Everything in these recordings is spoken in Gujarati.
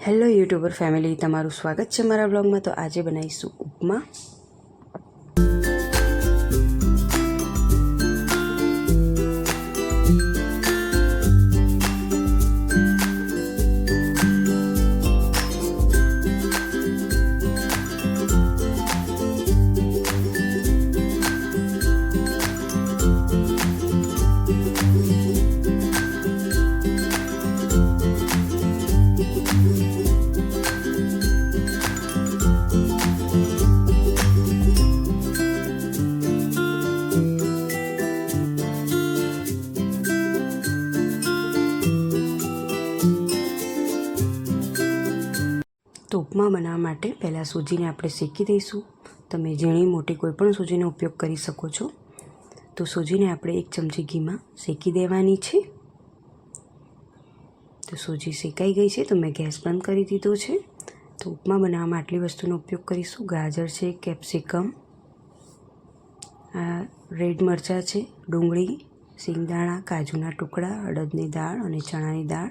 હેલો યુટ્યુબર ફેમિલી, તમારું સ્વાગત છે મારા બ્લોગમાં। તો આજે બનાવીશું ઉપમા। તો ઉપમા બનાવવા માટે પહેલાં સૂજીને આપણે શેકી દઈશું। તમે ઝીણી મોટી કોઈ પણ સૂજીનો ઉપયોગ કરી શકો છો। તો સૂજીને આપણે 1 ચમચી ઘીમાં શેકી દેવાની છે। તો સૂજી શેકાઈ ગઈ છે, તો મેં ગેસ બંધ કરી દીધો છે। તો ઉપમા બનાવવામાં આટલી વસ્તુનો ઉપયોગ કરીશું। ગાજર છે, કેપ્સિકમ, આ રેડ મરચાં છે, ડુંગળી, સિંગદાણા, કાજુના ટુકડા, અડદની દાળ અને ચણાની દાળ,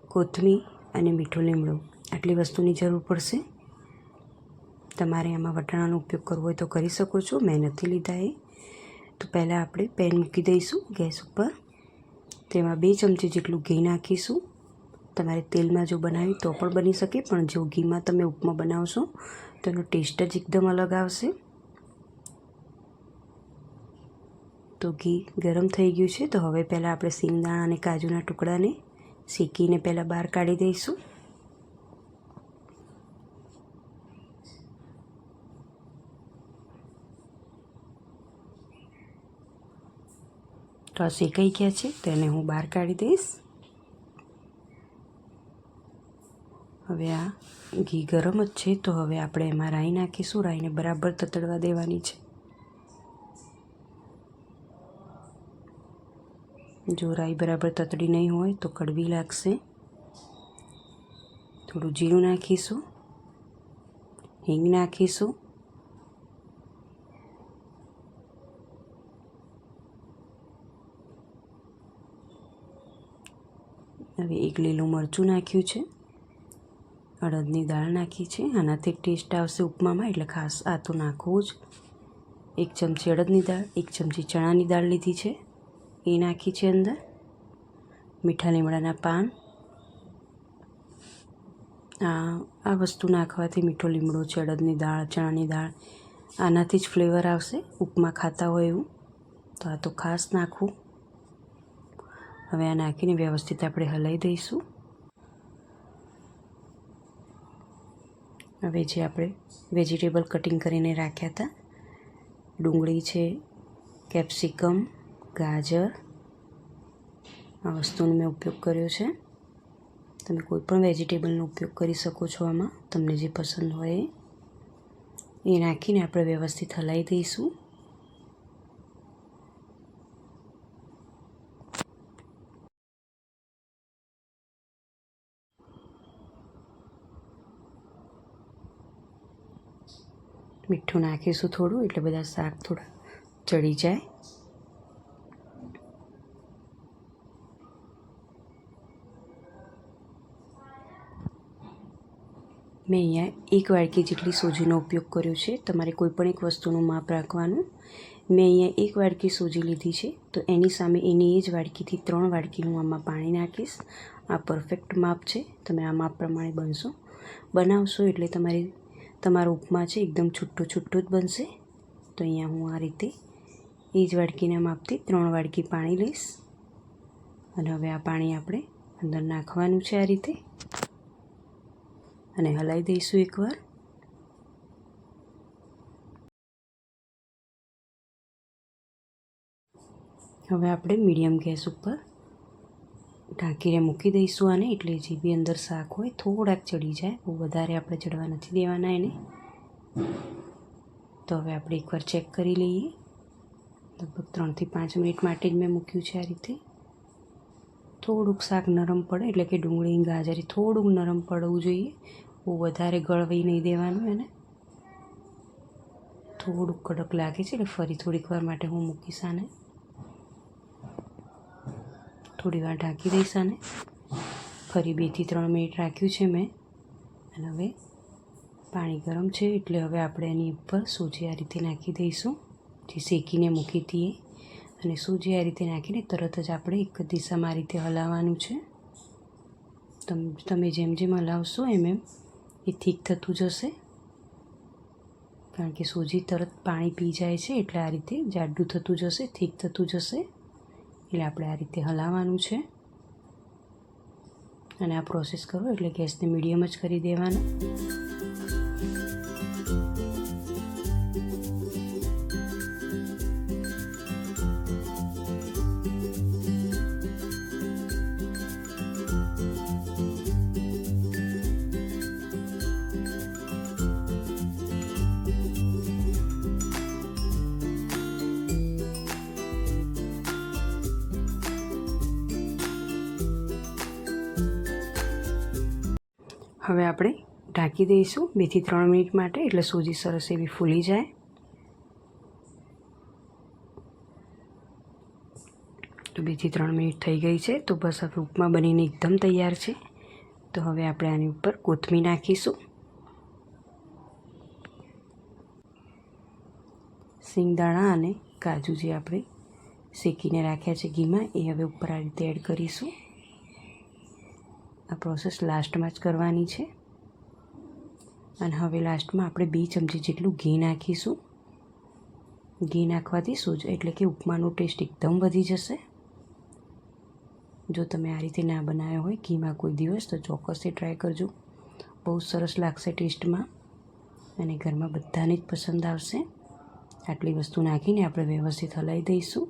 કોથમીર અને મીઠો લીમડો, આટલી વસ્તુની જરૂર પડશે। તમારે આમાં વટાણાનો ઉપયોગ કરવો હોય તો કરી શકો છો, મેં નથી લીધા એ। તો પહેલાં આપણે પેન મૂકી દઈશું ગેસ ઉપર। તેમાં 2 ચમચી જેટલું ઘી નાખીશું। તમારે તેલમાં જો બનાવી તો પણ બની શકે, પણ જો ઘીમાં તમે ઉપમા બનાવશો તો એનો ટેસ્ટ જ એકદમ અલગ આવશે। તો ઘી ગરમ થઈ ગયું છે। તો હવે પહેલાં આપણે સિંગદાણા અને કાજુના ટુકડાને શેકીને પહેલાં બહાર કાઢી દઈશું। તો આ શેકાઈ ગયા છે, તો એને હું બહાર કાઢી દઈશ। હવે આ ઘી ગરમ જ છે, તો હવે આપણે એમાં રાઈ નાખીશું। રાઈને બરાબર તતડવા દેવાની છે। જો રાઈ બરાબર તતડી નહીં હોય તો કડવી લાગશે। થોડું જીરું નાખીશું, હિંગ નાખીશું, હવે 1 લીલું મરચું નાખ્યું છે, અડદની દાળ નાખી છે। આનાથી ટેસ્ટ આવશે ઉપમામાં, એટલે ખાસ આ તો નાખવું જ। 1 ચમચી અડદની દાળ, 1 ચમચી ચણાની દાળ લીધી છે, એ નાખી છે અંદર। મીઠા લીમડાના પાન, આ વસ્તુ નાખવાથી મીઠો લીમડો છે, અડદની દાળ, ચણાની દાળ, આનાથી જ ફ્લેવર આવશે ઉપમા ખાતા હોય એવું। તો આ તો ખાસ નાખવું। હવે આ નાખીને વ્યવસ્થિત આપણે હલાવી દઈશું। હવે જે આપણે વેજીટેબલ કટિંગ કરીને રાખ્યા હતા, ડુંગળી છે, કેપ્સિકમ, ગાજર, આ વસ્તુનો મેં ઉપયોગ કર્યો છે। તમે કોઈ પણ વેજીટેબલનો ઉપયોગ કરી શકો છો આમાં, તમને જે પસંદ હોય એ નાખીને આપણે વ્યવસ્થિત હલાવી દઈશું। મીઠું નાખીશું થોડું, એટલે બધા શાક થોડા ચડી જાય। મેં અહીંયા 1 વાડકી જેટલી સૂજીનો ઉપયોગ કર્યો છે। તમારે કોઈ પણ એક વસ્તુનું માપ રાખવાનું। મેં અહીંયા 1 વાડકી સૂજી લીધી છે, તો એની સામે એની એ જ વાડકીથી 3 વાડકી હું આમાં પાણી નાખીશ। આ પરફેક્ટ માપ છે, તમે આ માપ પ્રમાણે બનાવશો એટલે તમારો ઉપમા છે એકદમ છૂટો છૂટો જ બનશે। તો અહીંયા હું આ રીતે એ જ વાડકીના માપથી 3 વાડકી પાણી લઈશ, અને હવે આ પાણી આપણે અંદર નાખવાનું છે આ રીતે, અને હલાવી દઈશું એકવાર। હવે આપણે મીડિયમ ગેસ ઉપર ઢાંકીને મૂકી દઈશું આને, એટલે જે બી અંદર શાક હોય થોડાક ચડી જાય, બહુ વધારે આપણે ચડવા નથી દેવાના એને। તો હવે આપણે એકવાર ચેક કરી લઈએ। લગભગ 3 થી 5 મિનિટ માટે જ મેં મૂક્યું છે આ રીતે। થોડુંક શાક નરમ પડે, એટલે કે ડુંગળી ગાજર થોડુંક નરમ પડવું જોઈએ, બહુ વધારે ગળવી નહીં દેવાનું એને। થોડુંક કડક લાગે છે, એટલે ફરી થોડીક વાર માટે હું મૂકીશ આને। થોડી વાર ઢાંકી દઈશ આને। ફરી 2 થી 3 મિનિટ રાખ્યું છે મેં. અને હવે પાણી ગરમ છે એટલે હવે આપણે એની ઉપર સૂજી આ રીતે નાખી દઈશું, જે શેકીને મૂકી હતી. અને સૂજી આ રીતે નાખીને તરત જ આપણે એક દિશામાં આ રીતે હલાવવાનું છે. તમે જેમ જેમ હલાવશો એમ એમ એ થીક થતું જશે, કારણ કે સૂજી તરત પાણી પી જાય છે. એટલે આ રીતે જાડું થતું જશે, થીક થતું જશે. એટલે આપણે આ રીતે હલાવવાનું છે. અને આ પ્રોસેસ કરો એટલે ગેસને મીડિયમ જ કરી દેવાનો. હવે આપણે ઢાંકી દઈશું 2 થી 3 મિનિટ માટે, એટલે સૂજી સરસ એવી ફૂલી જાય. તો 2 થી 3 મિનિટ થઈ ગઈ છે. તો બસ હવે ઉપમા બનીને એકદમ તૈયાર છે. તો હવે આપણે આની ઉપર કોથમીર નાખીશું. સિંગદાણા અને કાજુ જે આપણે શેકીને રાખ્યા છે ઘીમાં, એ હવે ઉપર આ રીતે એડ કરીશું. આ પ્રોસેસ લાસ્ટમાં જ કરવાની છે. અને હવે લાસ્ટમાં આપણે 2 ચમચી જેટલું ઘી નાખીશું. ઘી નાખવાથી શું એટલે કે ઉપમાનો ટેસ્ટ એકદમ વધી જશે. જો તમે આ રીતે ના બનાવ્યો હોય ઘીમાં કોઈ દિવસ, તો ચોક્કસથી ટ્રાય કરજો. બહુ સરસ લાગશે ટેસ્ટમાં અને ઘરમાં બધાને જ પસંદ આવશે. આટલી વસ્તુ નાખીને આપણે વ્યવસ્થિત હલાવી દઈશું.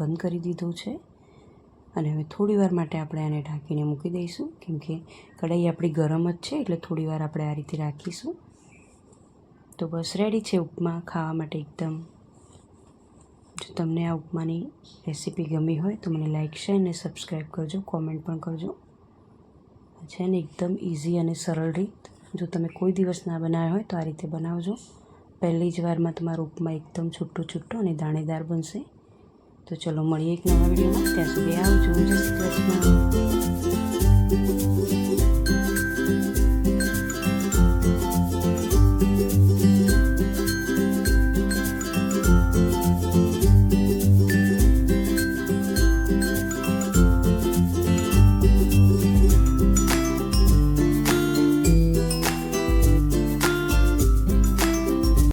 બંધ કરી દીધું છે. અને હવે થોડી વાર માટે આપણે આને ઢાંકીને મૂકી દઈશું, કેમ કે કઢાઈ આપણી ગરમ જ છે. એટલે થોડી વાર આપણે આ રીતે રાખીશું. તો બસ રેડી છે ઉપમા ખાવા માટે એકદમ. જો તમને આ ઉપમાની રેસીપી ગમી હોય તો મને લાઈક, શેર અને સબસ્ક્રાઈબ કરજો, કોમેન્ટ પણ કરજો. છે ને એકદમ ઇઝી અને સરળ રીત. જો તમે કોઈ દિવસ ના બનાવ્યો હોય તો આ રીતે બનાવજો. પહેલી જ વારમાં તમારો ઉપમા એકદમ છૂટો છૂટો અને દાણેદાર બનશે. તો ચલો મળીએ એક નવા વિડીયોમાં. ત્યાં સુધી આવજો. જય શ્રી કૃષ્ણ.